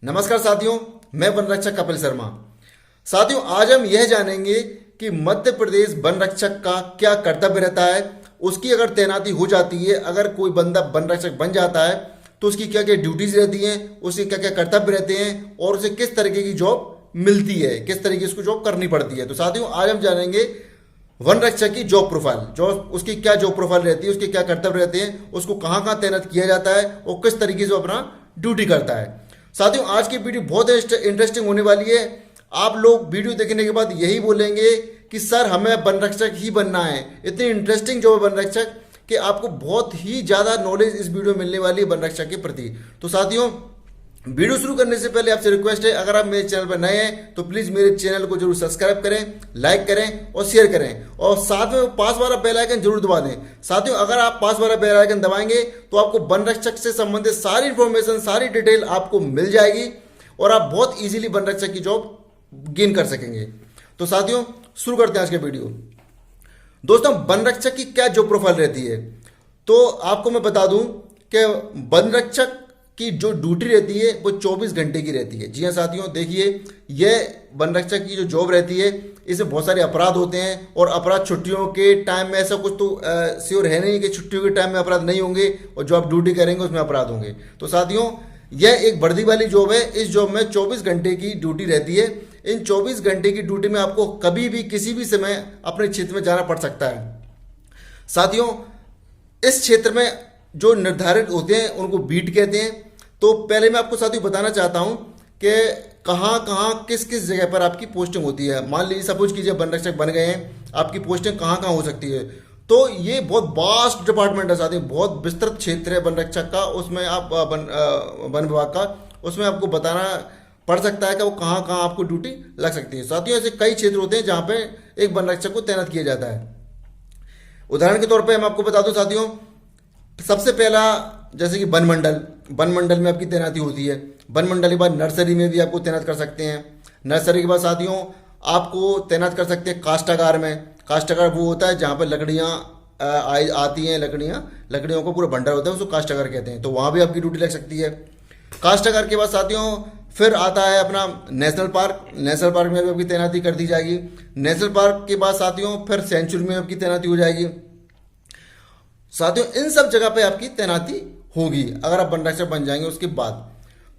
नमस्कार साथियों, मैं वन रक्षक कपिल शर्मा। साथियों, आज हम यह जानेंगे कि मध्य प्रदेश वन रक्षक का क्या कर्तव्य रहता है। उसकी अगर तैनाती हो जाती है, अगर कोई बंदा वन रक्षक बन जाता है तो उसकी क्या क्या ड्यूटीज रहती हैं, उसके क्या क्या कर्तव्य रहते हैं और उसे किस तरीके की जॉब मिलती है, किस तरीके की उसको जॉब करनी पड़ती है। तो साथियों, आज हम जानेंगे वन रक्षक की जॉब प्रोफाइल, जो उसकी क्या जॉब प्रोफाइल रहती है, उसके क्या कर्तव्य रहते हैं, उसको कहाँ कहाँ तैनात किया जाता है और किस तरीके से अपना ड्यूटी करता है। साथियों, आज की वीडियो बहुत इंटरेस्टिंग होने वाली है। आप लोग वीडियो देखने के बाद यही बोलेंगे कि सर हमें वन रक्षक ही बनना है। इतनी इंटरेस्टिंग जॉब है वन रक्षक कि आपको बहुत ही ज़्यादा नॉलेज इस वीडियो में मिलने वाली है वन रक्षक के प्रति। तो साथियों, वीडियो शुरू करने से पहले आपसे रिक्वेस्ट है, अगर आप मेरे चैनल पर नए हैं तो प्लीज़ मेरे चैनल को जरूर सब्सक्राइब करें, लाइक करें और शेयर करें और साथ में पास वाला बेल आइकन जरूर दबा दें। साथियों, अगर आप पास वाला बेल आइकन दबाएंगे तो आपको वन रक्षक से संबंधित सारी इंफॉर्मेशन, सारी डिटेल आपको मिल जाएगी और आप बहुत ईजिली वन रक्षक की जॉब गेन कर सकेंगे। तो साथियों, शुरू करते हैं आज के वीडियो। दोस्तों, वन रक्षक की क्या जॉब प्रोफाइल रहती है, तो आपको मैं बता दूं कि वन रक्षक की जो ड्यूटी रहती है वो 24 घंटे की रहती है। जी हाँ साथियों, देखिए, यह वन रक्षक की जो जॉब रहती है, इसमें बहुत सारे अपराध होते हैं और अपराध छुट्टियों के टाइम में ऐसा कुछ तो श्योर है नहीं कि छुट्टियों के टाइम में अपराध नहीं होंगे और जो आप ड्यूटी करेंगे उसमें अपराध होंगे। तो साथियों, यह एक वर्दी वाली जॉब है। इस जॉब में 24 घंटे की ड्यूटी रहती है। इन 24 घंटे की ड्यूटी में आपको कभी भी किसी भी समय अपने क्षेत्र में जाना पड़ सकता है। साथियों, इस क्षेत्र में जो निर्धारित होते हैं उनको बीट कहते हैं। तो पहले मैं आपको साथियों बताना चाहता हूं कि कहां कहां किस किस जगह पर आपकी पोस्टिंग होती है। मान लीजिए, सपोज कीजिए वन रक्षक बन गए हैं, आपकी पोस्टिंग कहां कहां हो सकती है। तो ये बहुत वास्ट डिपार्टमेंट है साथियों, बहुत विस्तृत क्षेत्र है वन रक्षक का। उसमें आप वन विभाग का, उसमें आपको बताना पड़ सकता है कि वो कहां कहां आपको ड्यूटी लग सकती है। साथियों, ऐसे कई क्षेत्र होते हैं जहां पे एक वन रक्षक को तैनात किया जाता है। उदाहरण के तौर पर मैं आपको बता दूं साथियों, सबसे पहला जैसे कि वन मंडल में आपकी तैनाती होती है। वन मंडल के बाद नर्सरी में भी आपको तैनात कर सकते हैं। नर्सरी के बाद साथियों आपको तैनात कर सकते हैं काष्ठागार में। काष्ठागार वो होता है जहाँ पर लकड़ियाँ आती हैं, लकड़ियों को पूरा भंडार होता है, उसको काष्ठागार कहते हैं। तो वहाँ भी आपकी ड्यूटी लग सकती है। काष्ठागार के बाद साथियों फिर आता है अपना नेशनल पार्क। नेशनल पार्क में भी आपकी तैनाती कर दी जाएगी। नेशनल पार्क के बाद साथियों फिर सेंचुरी में आपकी तैनाती हो जाएगी। साथियों, इन सब जगह पे आपकी तैनाती होगी अगर आप वन रक्षक बन जाएंगे उसके बाद।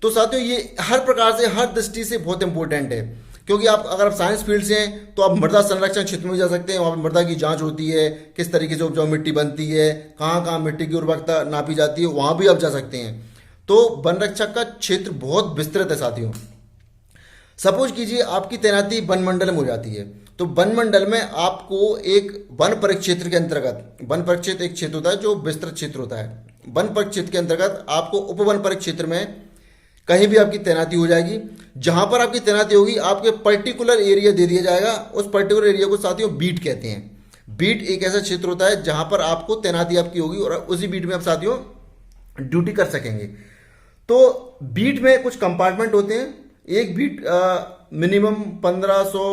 तो साथियों, ये हर प्रकार से, हर दृष्टि से बहुत इंपॉर्टेंट है, क्योंकि अगर आप साइंस फील्ड से हैं तो आप मृदा संरक्षण क्षेत्र में जा सकते हैं। वहाँ पर मृदा की जांच होती है, किस तरीके से उपजाऊ मिट्टी बनती है, कहाँ कहाँ मिट्टी की उर्वरकता नापी जाती है, वहाँ भी आप जा सकते हैं। तो वन रक्षक का क्षेत्र बहुत विस्तृत है साथियों। सपोज कीजिए आपकी तैनाती वन मंडल में हो जाती है, तो वन मंडल में आपको एक वन परिक्षेत्र के अंतर्गत, वन परिक्षेत्र एक क्षेत्र होता है जो विस्तृत क्षेत्र होता है, वन परिक्षेत्र के अंतर्गत आपको उपवन परिक्षेत्र में कहीं भी आपकी तैनाती हो जाएगी। जहां पर आपकी तैनाती होगी आपके पर्टिकुलर एरिया दे दिया जाएगा। उस पर्टिकुलर एरिया को साथियों बीट कहते हैं। बीट एक ऐसा क्षेत्र होता है जहां पर आपको तैनाती आपकी होगी और उसी बीट में आप साथियों ड्यूटी कर सकेंगे। तो बीट में कुछ कंपार्टमेंट होते हैं। एक बीट मिनिमम 1500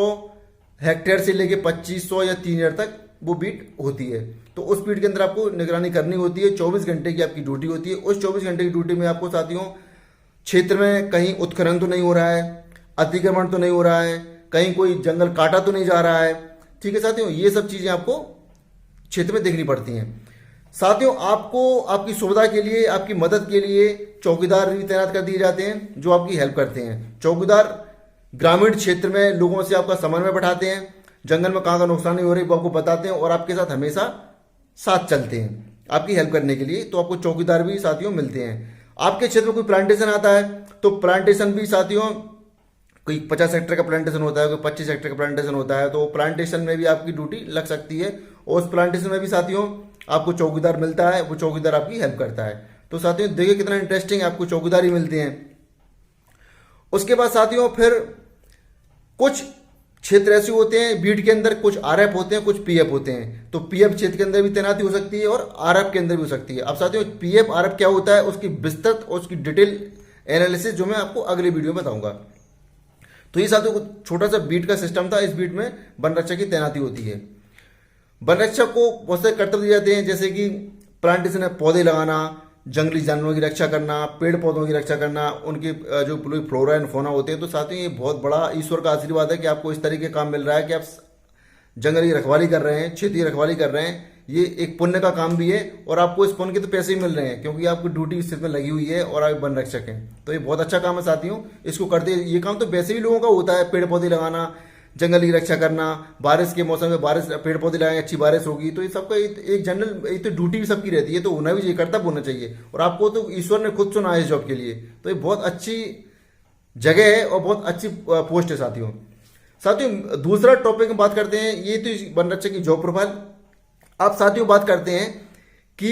हेक्टेयर से लेके 2500 या 3000 तक वो बीट होती है। तो उस बीट के अंदर आपको निगरानी करनी होती है। 24 घंटे की आपकी ड्यूटी होती है। उस 24 घंटे की ड्यूटी में आपको साथियों क्षेत्र में कहीं उत्खनन तो नहीं हो रहा है, अतिक्रमण तो नहीं हो रहा है, कहीं कोई जंगल काटा तो नहीं जा रहा है। ठीक है साथियों, ये सब चीजें आपको क्षेत्र में देखनी पड़ती हैं। साथियों, आपको आपकी सुविधा के लिए, आपकी मदद के लिए चौकीदार भी तैनात कर दिए जाते हैं जो आपकी हेल्प करते हैं। चौकीदार ग्रामीण क्षेत्र में लोगों से आपका समन्वय बैठाते हैं, जंगल में कहाँ का नुकसान नहीं हो रही वो आपको बताते हैं और आपके साथ हमेशा साथ चलते हैं आपकी हेल्प करने के लिए। तो आपको चौकीदार भी साथियों मिलते हैं। आपके क्षेत्र में कोई प्लांटेशन आता है तो प्लांटेशन भी साथियों, कोई 50 हेक्टेयर का प्लांटेशन होता है, कोई 25 हेक्टेयर का प्लांटेशन होता है, तो प्लांटेशन में भी आपकी ड्यूटी लग सकती है और उस प्लांटेशन में भी साथियों आपको चौकीदार मिलता है। वो चौकीदार आपकी हेल्प करता है। तो साथियों देखिए कितना इंटरेस्टिंग है, आपको चौकीदार ही मिलते हैं। उसके बाद साथियों फिर कुछ क्षेत्र ऐसे होते हैं बीट के अंदर, कुछ आरएफ होते हैं, कुछ पीएफ होते हैं। तो पीएफ क्षेत्र के अंदर भी तैनाती हो सकती है और आरएफ के अंदर भी हो सकती है। अब साथियों पीएफ आरएफ क्या होता है, उसकी विस्तृत और उसकी डिटेल एनालिसिस जो मैं आपको अगले वीडियो में बताऊंगा। तो ये साथियों छोटा सा बीट का सिस्टम था। इस बीट में वन रक्षक की तैनाती होती है। वन रक्षक को बहुत से कर्तव्य दिए जाते हैं, जैसे कि प्लांटेशन में पौधे लगाना, जंगली जानवरों की रक्षा करना, पेड़ पौधों की रक्षा करना, उनकी जो फ्लोरा एंड फौना होते हैं। तो साथियों ये बहुत बड़ा ईश्वर का आशीर्वाद है कि आपको इस तरीके का काम मिल रहा है कि आप जंगल की रखवाली कर रहे हैं, खेती की रखवाली कर रहे हैं। ये एक पुण्य का काम भी है और आपको इस पुण्य के तो पैसे ही मिल रहे हैं क्योंकि आपकी ड्यूटी इस चीज में लगी हुई है और आप वन रक्षक हैं। तो ये बहुत अच्छा काम है साथियों, इसको करते। ये काम तो वैसे भी लोगों का होता है, पेड़ पौधे लगाना, जंगल की रक्षा करना, बारिश के मौसम में बारिश पेड़ पौधे लगाएंगे, अच्छी बारिश होगी। तो ये सबका एक जनरल एक तो ड्यूटी भी सबकी रहती है, तो होना भी चाहिए, कर्तव्य होना चाहिए। और आपको तो ईश्वर ने खुद चुना है इस जॉब के लिए, तो ये बहुत अच्छी जगह है और बहुत अच्छी पोस्ट है साथियों। साथियों दूसरा टॉपिक में बात करते हैं, ये तो वन रक्षक की जॉब प्रोफाइल। आप साथियों बात करते हैं कि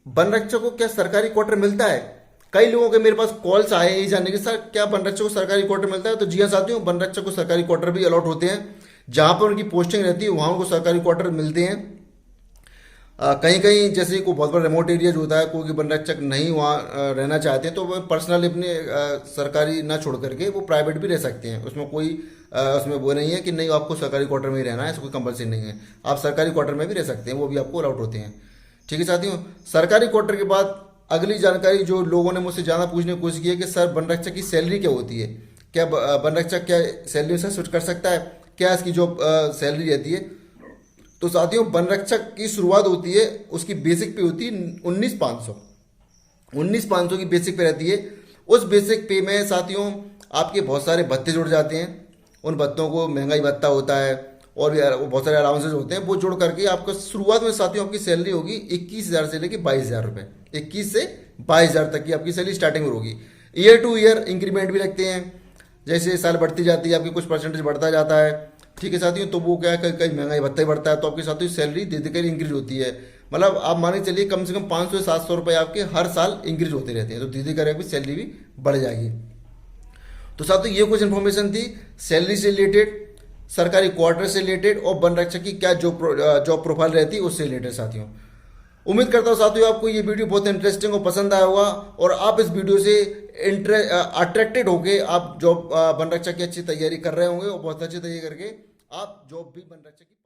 वन रक्षक को क्या सरकारी क्वार्टर मिलता है। कई लोगों के मेरे पास कॉल्स आए ये जानने के, सर क्या वन रक्षक को सरकारी क्वार्टर मिलता है। तो जी हाँ साथियों, वन रक्षक को सरकारी क्वार्टर भी अलॉट होते हैं। जहां पर उनकी पोस्टिंग रहती है वहां उनको सरकारी क्वार्टर मिलते हैं। कहीं कहीं जैसे कोई बहुत बड़ा रिमोट एरिया जो होता है, कोई वन रक्षक नहीं वहाँ रहना चाहते हैं तो वो पर्सनल अपने सरकारी ना छोड़ करके वो प्राइवेट भी रह सकते हैं। उसमें कोई उसमें वो नहीं है कि नहीं आपको सरकारी क्वार्टर में ही रहना है, ऐसा कोई कंपलसरी नहीं है। आप सरकारी क्वार्टर में भी रह सकते हैं, वो भी आपको अलाउड होते हैं। ठीक है साथियों, सरकारी क्वार्टर के बाद अगली जानकारी जो लोगों ने मुझसे ज़्यादा पूछने की कोशिश की है कि सर वन रक्षक की सैलरी क्या होती है, क्या वन रक्षक क्या सैलरी से स्विच कर सकता है, क्या इसकी जो सैलरी रहती है। तो साथियों वन रक्षक की शुरुआत होती है, उसकी बेसिक पे होती है 19,500 की बेसिक पे रहती है। उस बेसिक पे में साथियों आपके बहुत सारे भत्ते जुड़ जाते हैं। उन भत्तों को महंगाई भत्ता होता है और भी बहुत सारे अलाउंसेज होते हैं, वो जोड़ करके आपका शुरुआत में साथियों आपकी सैलरी होगी 21,000 से लेकर 22,000 रुपये। 21 से 22,000 तक की आपकी सैलरी स्टार्टिंग में होगी। ईयर टू ईयर इंक्रीमेंट भी रखते हैं, जैसे साल बढ़ती जाती है आपकी कुछ परसेंटेज बढ़ता जाता है। ठीक है साथियों, तो वो क्या है कहीं महंगाई भत्ता ही बढ़ता है तो आपके साथियों सैलरी धीरे धीरे इंक्रीज होती है। मतलब आप मान के चलिए कम से कम 500 से 700 रुपये आपके हर साल इंक्रीज होते रहते हैं, तो धीरे धीरे आपकी सैलरी भी बढ़ जाएगी। तो साथियों ये कुछ इन्फॉर्मेशन थी सैलरी से रिलेटेड, सरकारी क्वार्टर से रिलेटेड और वन रक्षक की क्या जॉब प्रोफाइल रहती है उससे रिलेटेड। साथियों उम्मीद करता हूँ साथियों आपको ये वीडियो बहुत इंटरेस्टिंग और पसंद आया होगा और आप इस वीडियो से अट्रैक्टेड होके आप जॉब वन रक्षक की अच्छी तैयारी कर रहे होंगे और बहुत अच्छी तैयारी करके आप जॉब भी वन रक्षक की